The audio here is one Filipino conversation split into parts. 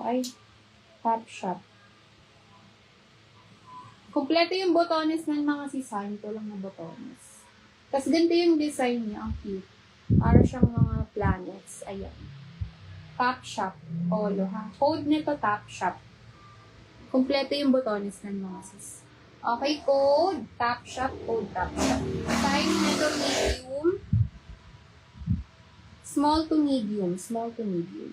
Ay, Top Shop. Kompleto yung botones ng mga sisan. Ito lang na botones. Tapos ganito yung design niya. Ang cute. Para siyang mga planets. Ayan. Top Shop. Polo, ha? Code nito, Top Shop. Kompleto yung botones ng mga sis. Okay, code. Top Shop. Code Top Shop. Size nito, medium. Small to medium. Small to medium.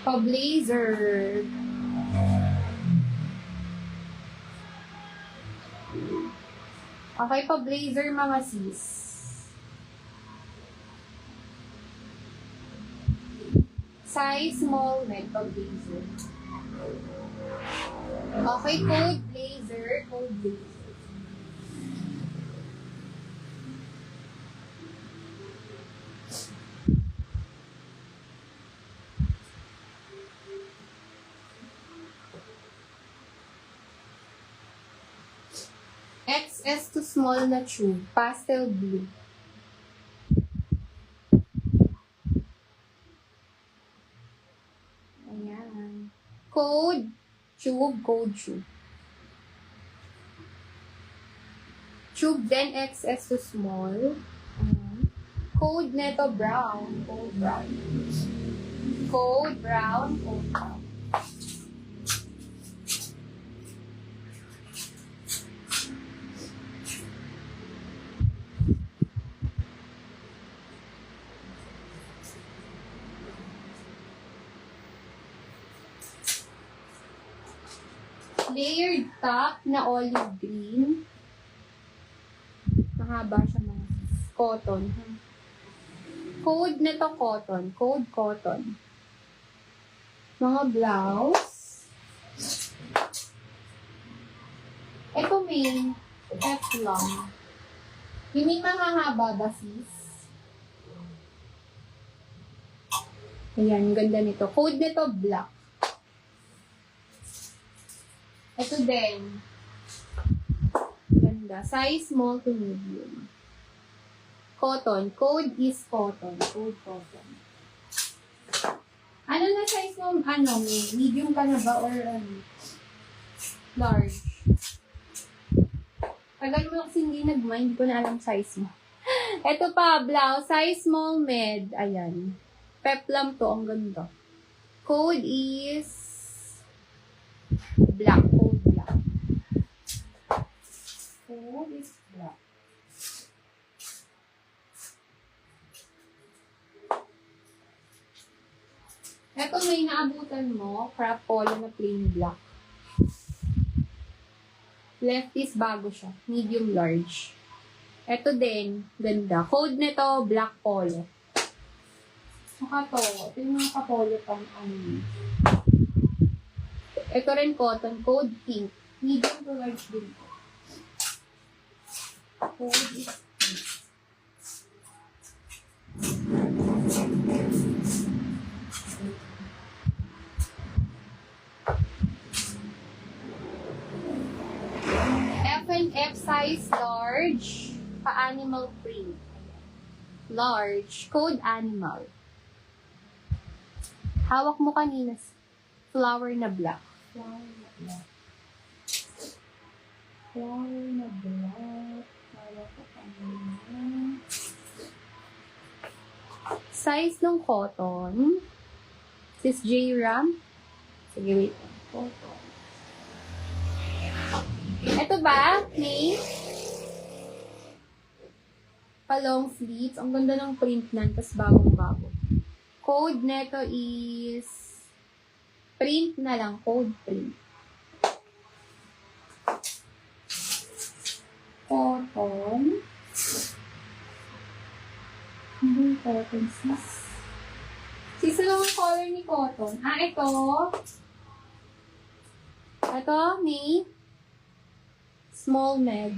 Pa-blazer. Okay, pa-blazer mga sis. Size small, med pa-blazer. Okay, code blazer. Code blazer. XS to small na tube. Pastel blue. Ayan. Code tube. Code tube. Tube then XS to small. Ayan. Code neto brown. Code brown. Code brown. Code brown. Layered top na olive green. Mahaba siya mga cotton. Code na to cotton. Code cotton. Mga blouse. Ito may F lang. Hindi mahahaba ba sis? Ayan, ganda nito. Code nito black. Ito din. Ganda. Size small to medium. Cotton. Code is cotton. Code cotton. Ano na size mo? Ano? Medium ka na ba or large? Tagal mo kasi hindi nag-mind. Hindi ko na alam size mo. Ito pa, blouse. Size small med. Ayan. Peplum to. Ang ganda. Code is black. Code black. Code is black. Ito may naabutan mo. Crop polo na plain black. Left is bago siya. Medium large. Ito din. Ganda. Code nito black polo. Saka to. Ito yung mga kapolo pang ano. Ito rin cotton. Code pink. Medium to large din po. Code is pink. F&F size large. Pa-animal print. Large. Code animal. Hawak mo kanina. Flower na black. Flower na black. Flower na black. Hawak ko kanina. Size ng cotton. Sis J. Ram. Sige, wait. Cotton. Ito ba? Plain? Pa-long sleeves. Ang ganda ng print nan. Tapos bagong-bago. Code neto is print na lang. Code print. Cotton. Sis, ano ang color ni Cotton? Ito. Ito, may small med.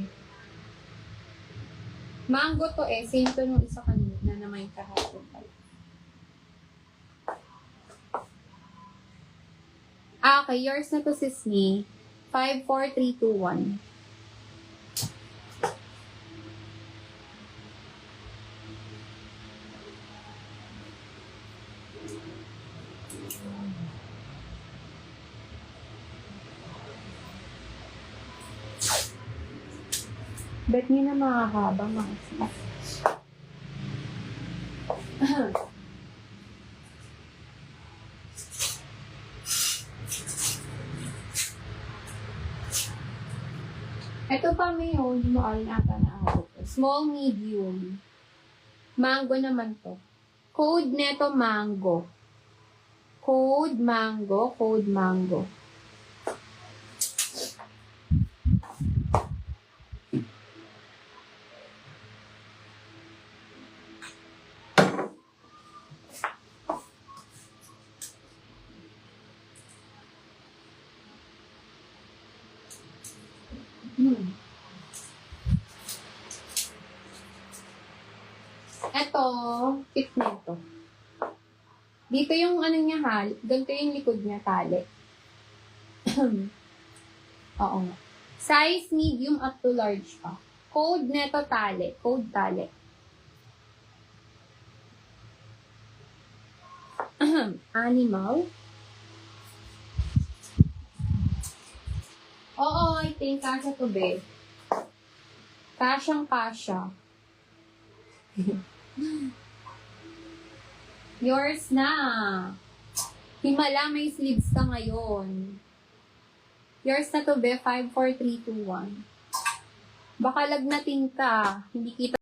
Mango to eh. Same to nung isa kanina na may kahapon pala. Okay. Yours na to, sis ni. 5, 4, 3, 2, 1. Bet nyo na makakaba, mga sis. Ito pa may hindi mo alin ata na ako. Small, medium. Mango naman to. Code neto mango. Code mango, code mango. Ito, tip nito. Dito yung ano niya ganito yung likod niya, tali. Oo nga. Size medium up to large pa. Code neto tali. Code tali. Animal. Oo, I think kasha to be. Kasyang kasha. Yours na. Himala, may sleeves ka ngayon. Yours na to be. 5, 4, 3, 2, 1. Baka lagnatin ka. Hindi kita